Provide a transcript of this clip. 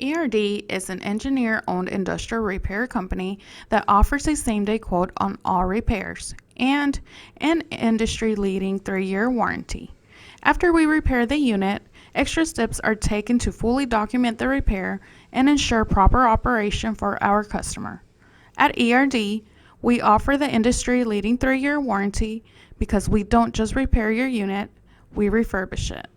ERD is an engineer-owned industrial repair company that offers a same-day quote on all repairs and an industry-leading 3-year warranty. After we repair the unit, extra steps are taken to fully document the repair and ensure proper operation for our customer. At ERD, we offer the industry-leading 3-year warranty because we don't just repair your unit, we refurbish it.